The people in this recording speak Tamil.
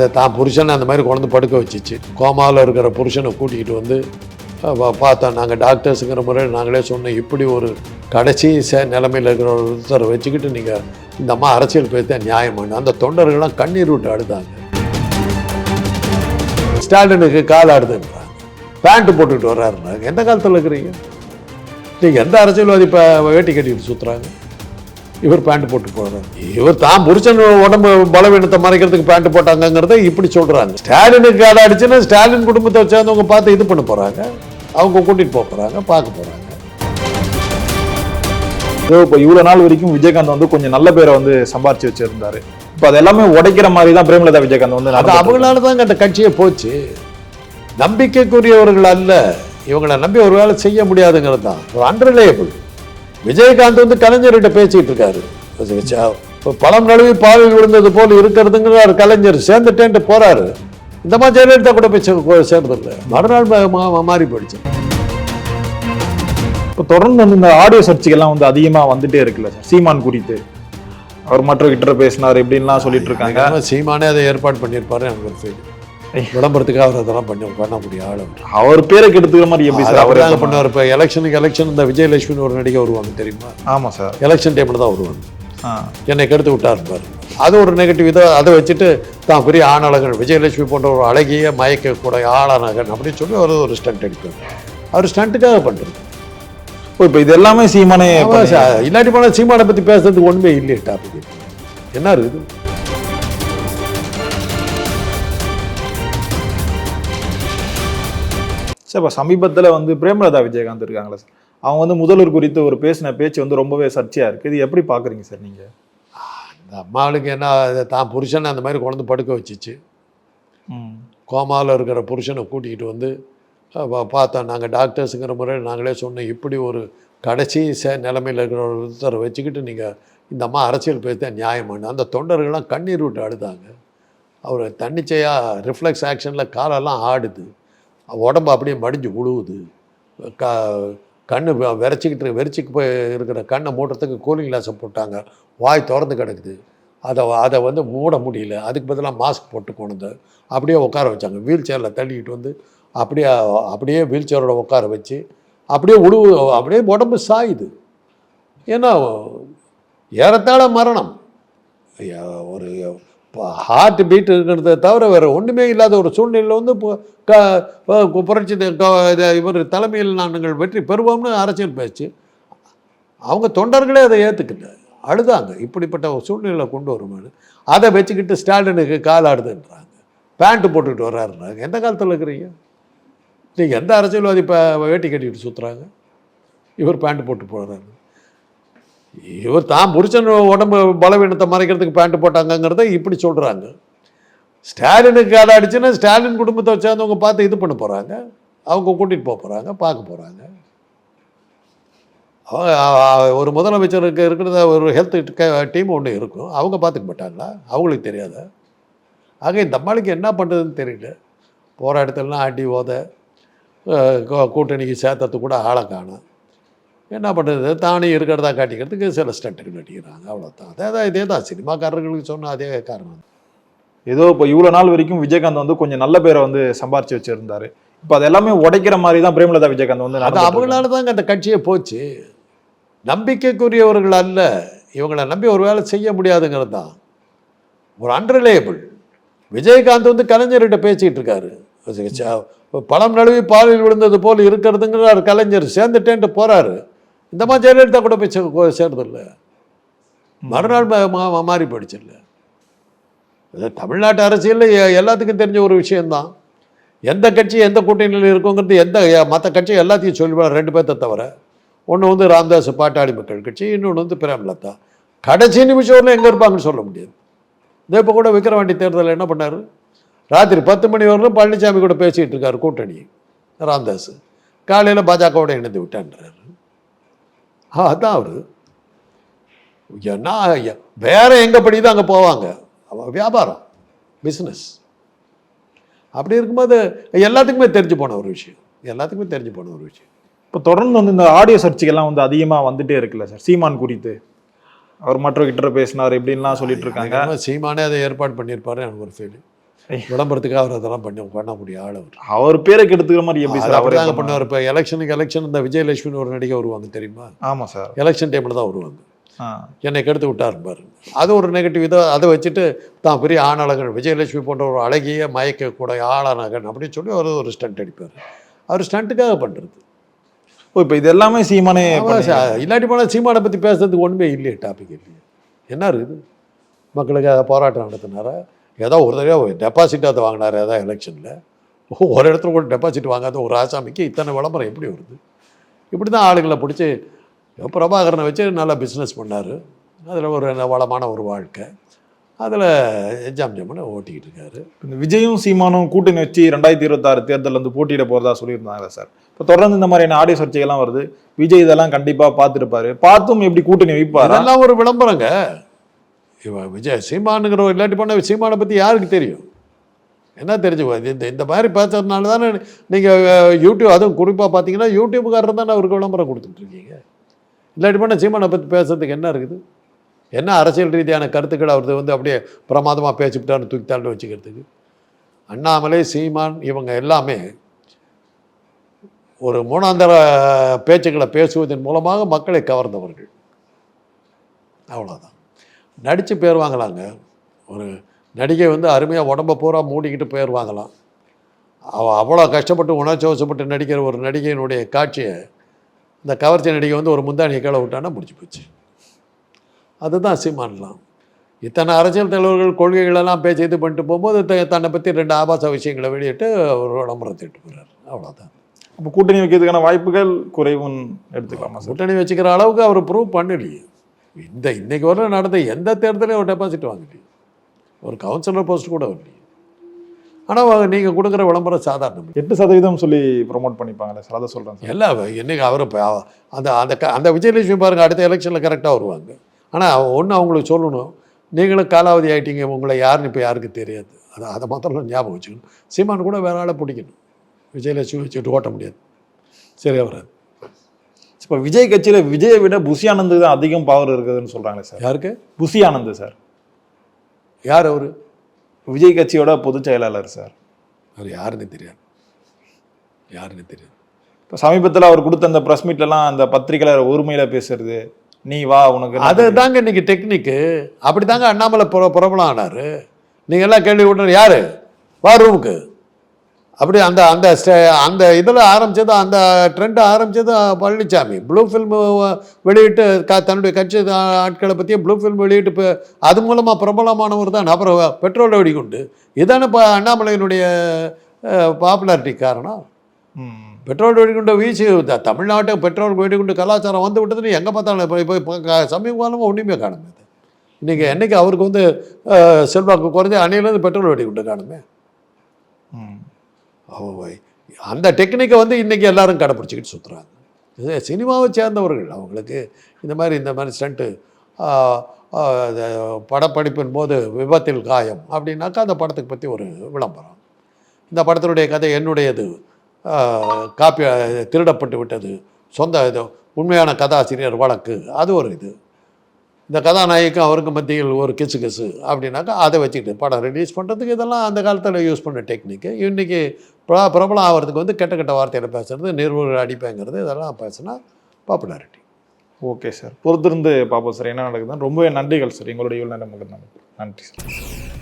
அதை தான் புருஷனை அந்த மாதிரி கொண்டு படுக்க வச்சிச்சு. கோமாவில் இருக்கிற புருஷனை கூட்டிகிட்டு வந்து பார்த்தோம். நாங்கள் டாக்டர்ஸுங்கிற முறையில் நாங்களே சொன்னோம், இப்படி ஒரு கடைசி நிலைமையில் இருக்கிற ஒருத்தரை வச்சுக்கிட்டு நீங்கள் இந்த அம்மா அரசியல் பேச நியாயமான அந்த தொண்டர்கள்லாம் கண்ணீர் விட்டு அழுதாங்க. ஸ்டாலினுக்கு கால் ஆடுதுன்றாங்க, பேண்ட்டு போட்டுக்கிட்டு வர்றாருனாங்க. எந்த காலத்தில் இருக்கிறீங்க நீங்கள்? எந்த அரசியல்வாதி இப்போ வேட்டி கட்டிட்டு சுற்றுறாங்க? இவர் பேண்ட் போட்டு போகிறார். இவர் தான் புருஷன் உடம்பு பலவீனத்தை மறைக்கிறதுக்கு பேண்ட் போட்டாங்கிறத இப்படி சொல்கிறாங்க. ஸ்டாலினுக்கு கால் அடிச்சுன்னா ஸ்டாலின் குடும்பத்தை சேர்ந்தவங்க பார்த்து இது பண்ண போகிறாங்க, அவங்க கூட்டிகிட்டு போக போகிறாங்க, பார்க்க போகிறாங்க. இப்போ இவ்வளோ நாள் வரைக்கும் விஜயகாந்த் வந்து கொஞ்சம் நல்ல பேரை வந்து சம்பாரிச்சு வச்சிருந்தாரு. இப்போ அது எல்லாமே உடைக்கிற மாதிரி தான் பிரேமலதா விஜயகாந்த் வந்து அது அவங்களால தாங்க அந்த கட்சியை போச்சு. நம்பிக்கைக்குரியவர்கள் அல்ல, இவங்களை நம்பி ஒரு வேலை செய்ய முடியாதுங்கிறது தான். ஒரு அன்ரிலையபிள். விஜயகாந்த் வந்து கலைஞர்கிட்ட பேசிட்டு இருக்காரு, பழம் நழுவி பாலில் விழுந்தது போல் இருக்கிறதுங்கிற கலைஞர் சேர்ந்துட்டேன்ட்டு போறாரு. இந்த மாதிரி ஜெயலலிதா கூட போய் சேர்ந்ததில்லை, மறுநாள் மாறி போயிடுச்சு. இப்போ தொடர்ந்து வந்து இந்த ஆடியோ சர்ச்சைகள்லாம் வந்து அதிகமாக வந்துட்டே இருக்குல்ல சார், சீமான் குறித்து அவர் மற்ற கிட்ட பேசினார் இப்படின்லாம் சொல்லிட்டு இருக்காங்க. சீமானே அதை ஏற்பாடு பண்ணியிருப்பாரு எனக்கு ஒரு செய்தி. விளம்பரத்துக்காக அவர் அதெல்லாம் பண்ண முடிய ஆள். அவர் பேரை கெடுத்துக்கிற மாதிரி எப்படி சார் அவர் தாங்க பண்ணுவார்? இப்போ எலெக்ஷன் இந்த விஜயலட்சுமி ஒரு நடிகை வருவாங்க தெரியுமா? ஆமாம் சார், எலெக்ஷன் டைமில் தான் வருவாங்க. என்னை கெடுத்து விட்டாருப்பார். அது ஒரு நெகட்டிவ். இதை அதை வச்சுட்டு தான் பெரிய ஆணழகன் விஜயலட்சுமி போன்ற ஒரு அழகிய மயக்கக்கூட ஆளானகன் அப்படின்னு சொல்லி அவர் ஒரு ஸ்டண்ட் அடிப்பார். அவர் ஸ்டண்ட்டுக்காக பண்ணுறது. இப்போ இது எல்லாமே சீமானே இல்லாட்டி போனால் சீமானை பற்றி பேசுறதுக்கு ஒன்றுமே இல்லையே. டாபிக் என்ன இருக்குது? சார் இப்போ சமீபத்தில் வந்து பிரேமலதா விஜயகாந்த் இருக்காங்களா சார், அவங்க வந்து முதல்வர் குறித்து ஒரு பேசின பேச்சு வந்து ரொம்பவே சர்ச்சையாக இருக்குது. இது எப்படி பார்க்குறீங்க சார் நீங்கள்? அந்த அம்மாவுக்கு என்ன, தான் புருஷனை அந்த மாதிரி கொண்டு படுக்க வச்சிச்சு. கோமாவில் இருக்கிற புருஷனை கூட்டிகிட்டு வந்து பார்த்தோம். நாங்கள் டாக்டர்ஸுங்கிற முறையில் நாங்களே சொன்னோம், இப்படி ஒரு கடைசி நிலைமையில் இருக்கிற ஒருத்தரை வச்சுக்கிட்டு நீங்கள் இந்த அம்மா அரசியல் பேச நியாயமான அந்த தொண்டர்கள்லாம் கண்ணீர் விட்டு அழுதாங்க. அவர் தன்னிச்சையாக ரிஃப்ளெக்ஸ் ஆக்ஷனில் காலெல்லாம் ஆடுது, உடம்பு அப்படியே மடிஞ்சு உழுவுது, கண்ணு வெறிச்சிக்கு போய் இருக்கிற கண்ணை மூடுறதுக்கு கூலிங் கிளாஸை போட்டாங்க, வாய் திறந்து கிடக்குது, அதை வந்து மூட முடியல, அதுக்கு பதிலாக மாஸ்க் போட்டு கொண்டு அப்படியே உட்கார வச்சாங்க. வீல் சேரில் தள்ளிக்கிட்டு வந்து அப்படியே வீல் சேரோட உட்கார வச்சு அப்படியே அப்படியே உடம்பு சாயுது. ஏன்னா ஏறத்தாழ மரணம். ஒரு ஹார்ட் பீட் இருக்கிறத தவிர வேறு ஒன்றுமே இல்லாத ஒரு சூழ்நிலையில் வந்து புரட்சி இவர் தலைமையில் நாங்கள் வெற்றி பெறுவோம்னு அரசியல் பேச்சு. அவங்க தொண்டர்களே அதை ஏற்றுக்கிட்ட அழுதாங்க. இப்படிப்பட்ட ஒரு சூழ்நிலையில் கொண்டு வருமானு அதை வச்சுக்கிட்டு ஸ்டாலினுக்கு கால் ஆடுதுன்றாங்க, பேண்ட்டு போட்டுக்கிட்டு வர்றாருன்றாங்க. எந்த காலத்தில் இருக்கிறீங்க நீங்கள்? எந்த அரசியல்வாதி இப்போ வேட்டி கட்டிக்கிட்டு சுற்றுறாங்க? இவர் பேண்ட்டு போட்டு போடுறாரு. இவர் தான் புருஷன் உடம்பு பலவீனத்தை மறைக்கிறதுக்கு பேண்ட்டு போட்டாங்கங்கிறத இப்படி சொல்கிறாங்க. ஸ்டாலினுக்கு கால் அடிச்சுன்னா ஸ்டாலின் குடும்பத்தை சேர்ந்தவங்க பார்த்து இது பண்ண போகிறாங்க, அவங்க கூட்டிகிட்டு போக போகிறாங்க, பார்க்க போகிறாங்க. ஒரு முதலமைச்சருக்கு இருக்கிறத ஒரு ஹெல்த் டீம் ஒன்று இருக்கும், அவங்க பார்த்துக்க மாட்டாங்களா? அவங்களுக்கு தெரியாத? ஆக இந்த அம்மாளுக்கு என்ன பண்ணுறதுன்னு தெரியல. போகிற இடத்துலலாம் ஆட்டி ஓத கூட்டணிக்கு சேர்த்தது கூட ஆளை காணும். என்ன பண்ணுறது? தானே இருக்கிறதா காட்டிக்கிறதுக்கு சில ஸ்டண்ட்டுகள் நடிக்கிறாங்க, அவ்வளோதான். இதே தான் சினிமாக்காரர்களுக்கு சொன்னால் அதே காரணம். ஏதோ இப்போ இவ்வளோ நாள் வரைக்கும் விஜயகாந்த் வந்து கொஞ்சம் நல்ல பேரை வந்து சம்பாரிச்சு வச்சுருந்தாரு. இப்போ அது எல்லாமே உடைக்கிற மாதிரி தான் பிரேமலதா விஜயகாந்த் வந்து அது அவங்களால தாங்க அந்த கட்சியை போச்சு. நம்பிக்கைக்குரியவர்கள் அல்ல, இவங்களை நம்பி ஒரு வேலை செய்ய முடியாதுங்கிறது தான். ஒரு அன்ரிலையபிள். விஜயகாந்த் வந்து கலைஞர்கிட்ட பேசிகிட்டு இருக்காரு, பழம் நழுவி பாலில் விழுந்தது போல் இருக்கிறதுங்கிற கலைஞர் சேர்ந்துட்டேன்ட்டு போகிறாரு. இந்த மாதிரி ஜெயலலிதா கூட போய் சேர்றதில்லை, மறுநாள் மாறி போயிடுச்சு. இல்லை, தமிழ்நாட்டு அரசியலில் எல்லாத்துக்கும் தெரிஞ்ச ஒரு விஷயந்தான். எந்த கட்சி எந்த கூட்டணியில் இருக்குங்கிறது எந்த மற்ற கட்சி எல்லாத்தையும் சொல்லிவிட, ரெண்டு பேர்த்த தவிர. ஒன்று வந்து ராமதாஸ் பாட்டாளி மக்கள் கட்சி, இன்னொன்று வந்து பிரேமலதா. கடைசி நிமிஷம் எங்கே இருப்பாங்கன்னு சொல்ல முடியாது. இதே இப்போ கூட விக்கிரவாண்டி தேர்தலில் என்ன பண்ணார்? ராத்திரி 10 மணி வரலும் பழனிசாமி கூட பேசிகிட்டு இருக்காரு கூட்டணி ராமதாஸ். காலையில் பாஜகவோட இணைந்து விட்டான்றாரு. அதான் அவர் ஏன்னா வேற எங்கே படிதான் அங்கே போவாங்க, வியாபாரம், பிஸ்னஸ். அப்படி இருக்கும்போது எல்லாத்துக்குமே தெரிஞ்சு போன ஒரு விஷயம், எல்லாத்துக்குமே தெரிஞ்சு போன ஒரு விஷயம். இப்போ தொடர்ந்து வந்து இந்த ஆடியோ சர்ச்சைகள்லாம் வந்து அதிகமாக வந்துட்டே இருக்குல்ல சார், சீமான் குறித்து அவர் மற்ற கிட்ட பேசினார் இப்படின்லாம் சொல்லிட்டு இருக்காங்க. சீமானே அதை ஏற்பாடு பண்ணியிருப்பாரு எனக்கு ஒரு ஃபீல். விளம்பரத்துக்காக அவர் அதெல்லாம் பண்ண முடியும் ஆள் அவர். அவர் பேரை கெடுத்துக்கிற மாதிரி எப்படி சார் அவரே தாங்க பண்ணுவார். இப்போ எலெக்ஷன் இந்த விஜயலட்சுமி ஒரு நடிகை வருவாங்க தெரியுமா? ஆமாம் சார். எலெக்ஷன் டைமில் தான் வருவாங்க. என்னை கெடுத்து விட்டார் பாரு. அது ஒரு நெகட்டிவ் இதை அதை வச்சுட்டு தான் பெரிய ஆணழகன் விஜயலட்சுமி போன்ற ஒரு அழகிய மயக்கக்கூடிய ஆளானகன் அப்படின்னு சொல்லி அவர் ஒரு ஸ்டண்ட் அடிப்பார். அவர் ஸ்டண்ட்டுக்காக பண்ணுறது. ஓ, இப்போ இது எல்லாமே சீமானே இல்லாட்டி போனால் சீமானை பற்றி பேசுறதுக்கு ஒன்றுமே இல்லையே, டாபிக் இல்லையே. என்ன இருக்குது? மக்களுக்கு அதை போராட்டம் நடத்தினாரா? ஏதோ ஒரு தடவை டெபாசிட் அதை வாங்கினார் ஏதாவது எலெக்ஷனில். ஒரு இடத்துல கூட டெபாசிட் வாங்காத ஒரு ஆசாமிக்கு இத்தனை விளம்பரம் எப்படி வருது? இப்படி தான் ஆளுகளை பிடிச்சி பிரபாகரனை வச்சு நல்லா பிஸ்னஸ் பண்ணார். அதில் ஒரு வளமான ஒரு வாழ்க்கை, அதில் ஜம்ஜம்னு ஓட்டிக்கிட்டு இருக்காரு. இந்த விஜயும் சீமானும் கூட்டணி வச்சு 2026 தேர்தலில் வந்து போட்டியிட போகிறதா சொல்லியிருந்தாங்க சார். இப்போ தொடர்ந்து இந்த மாதிரியான ஆடியோ சர்ச்சைகள்லாம் வருது. விஜய் இதெல்லாம் கண்டிப்பாக பார்த்துருப்பாரு. பார்த்தும் எப்படி கூட்டணி வைப்பார்? அதெல்லாம் ஒரு விளம்பரங்க. இவன் விஜய் சீமானுங்கிற இல்லாட்டி பண்ண சீமானை பற்றி யாருக்கு தெரியும்? என்ன தெரிஞ்சு இந்த மாதிரி பேசுறதுனால தானே நீங்கள் யூடியூப், அதுவும் குறிப்பாக பார்த்தீங்கன்னா யூடியூப்புக்காரர் தானே அவருக்கு விளம்பரம் கொடுத்துட்ருக்கீங்க. இல்லாட்டி பண்ண சீமானை பற்றி பேசுறதுக்கு என்ன இருக்குது? என்ன அரசியல் ரீதியான கருத்துக்கள் அவரது வந்து அப்படியே பிரமாதமாக பேசிவிட்டான்னு தூக்கித்தாண்டு வச்சுக்கிறதுக்கு? அண்ணாமலை, சீமான் இவங்க எல்லாமே ஒரு மூணாந்தர பேச்சுக்களை பேசுவதன் மூலமாக மக்களை கவர்ந்தவர்கள். அவ்வளோதான். நடித்து பேர் வாங்கலாங்க. ஒரு நடிகை வந்து அருமையாக உடம்பை பூரா மூடிக்கிட்டு பேர் வாங்கலாம். அவள் அவ்வளோ கஷ்டப்பட்டு உணர்ச்சி வசப்பட்டு நடிக்கிற ஒரு நடிகையினுடைய காட்சியை இந்த கவர்ச்சி நடிகை வந்து ஒரு முந்தானியை கீழே விட்டான்னா முடிச்சு போச்சு. அதுதான் சீமானலாம். இத்தனை அரசியல் தலைவர்கள் கொள்கைகளெல்லாம் பேசி இது பண்ணிட்டு போகும்போது தன்னை பற்றி 2 ஆபாச விஷயங்களை வெளியிட்டு ஒரு விளம்பரத்தை இட்டு போகிறார். அவ்வளோதான். அப்போ கூட்டணி வைக்கிறதுக்கான வாய்ப்புகள் குறைவுன்னு எடுத்துக்கலாமா சார்? கூட்டணி வச்சுக்கிற அளவுக்கு அவர் ப்ரூவ் பண்ணலையே. இன்னைக்கு வர நடந்த எந்த தேர்தலையும் ஒரு டெபாசிட் வாங்கலையே, ஒரு கவுன்சிலர் போஸ்ட் கூட வரலையே. ஆனால் நீங்கள் கொடுக்குற விளம்பரம் சாதாரணம். 8% சொல்லி ப்ரொமோட் பண்ணிப்பாங்களே சார், அதை சொல்கிறேன். எல்லாம் இன்னைக்கு அவர் அந்த அந்த விஜயலட்சுமி பாருங்கள், அடுத்த எலெக்ஷனில் கரெக்டாக வருவாங்க. ஆனால் ஒன்று அவங்களுக்கு சொல்லணும், நீங்களும் காலாவதி ஆகிட்டீங்க, உங்களை யாருன்னு இப்போ யாருக்கு தெரியாது. அதை மாத்திரம் ஞாபகம் வச்சுக்கணும். சீமான் கூட வேற ஆளை பிடிக்கணும். விஜயலட்சுமி வச்சுக்கிட்டு ஓட்ட முடியாது, சரியா வராது. இப்போ விஜய் கட்சியில் விஜயை விட புஷி ஆனந்த் தான் அதிகம் பவர் இருக்குதுன்னு சொல்கிறாங்களே சார். யாருக்கு? Bussy Anand sir. யார் அவர்? விஜய் கட்சியோட பொதுச் செயலாளர் சார். அவர் யாருன்னு தெரியாது, யாருன்னு தெரியாது. இப்போ சமீபத்தில் அவர் கொடுத்த அந்த ப்ரெஸ் மீட்லலாம் அந்த பத்திரிகையாளர் உரிமையில் பேசுறது, நீ வா உனக்கு, அது தாங்க இன்னைக்கு டெக்னிக்கு. அப்படி தாங்க அண்ணாமலை பிரபலம் ஆனார். நீங்கள் எல்லாம் கேள்வி விட்டுற யார் வா ரூமுக்கு, அப்படி அந்த அந்த அந்த இதில் ஆரம்பித்தது, அந்த ட்ரெண்டை ஆரம்பித்தது பழனிசாமி. ப்ளூ ஃபில்ம் வெளியிட்டு தன்னுடைய கட்சி ஆட்களை பற்றியும் ப்ளூ ஃபில்ம் வெளியிட்டு இப்போ அது மூலமாக பிரபலமானவர் தான். அப்புறம் பெட்ரோல் வெடிகுண்டு இதானே இப்போ அண்ணாமலையினுடைய பாப்புலாரிட்டி காரணம். பெட்ரோல் வெடிகுண்டை வீசி தமிழ்நாட்டை பெட்ரோல் வெடிகுண்டு கலாச்சாரம் வந்து விட்டதுன்னு எங்கே பார்த்தாலும் இப்போ சமீப காலமாக ஒன்றுமே காணுமே. இன்றைக்கி என்றைக்கு அவருக்கு வந்து செல்வாக்கு குறைஞ்சி அணையிலேருந்து பெட்ரோல் வெடிகுண்டு காணுமே. அந்த டெக்னிக்கை வந்து இன்றைக்கி எல்லாரும் கடைப்பிடிச்சிக்கிட்டு சுற்றுறாங்க. இது சினிமாவை சேர்ந்தவர்கள். அவங்களுக்கு இந்த மாதிரி ஸ்டண்ட்டு படப்படிப்பின் போது விபத்தில் காயம் அப்படின்னாக்கா அந்த படத்துக்கு பற்றி ஒரு விளம்பரம். இந்த படத்தினுடைய கதை என்னுடையது, காப்பி திருடப்பட்டு விட்டது, சொந்த இது உண்மையான கதாசிரியர் வழக்கு, அது ஒரு இது. இந்த கதாநாயகம் அவருக்கு மத்தியில் ஒரு கிசு அப்படின்னாக்கா அதை வச்சுக்கிட்டு படம் ரிலீஸ் பண்ணுறதுக்கு இதெல்லாம் அந்த காலத்தில் யூஸ் பண்ண டெக்னிக்கு. இன்றைக்கி பிரபலம் ஆகிறதுக்கு வந்து கெட்ட வார்த்தையில் பேசுகிறது, நிறுவனம் அடிப்பேங்கிறது, இதெல்லாம் பேசுனா பாப்புலாரிட்டி. ஓகே சார், பொறுத்திருந்து பார்ப்போம் சார் என்ன நடக்குதுன்னு. ரொம்பவே நன்றிகள் சார், எங்களுடைய இவ்வளோ நேரம் நன்றி சார்.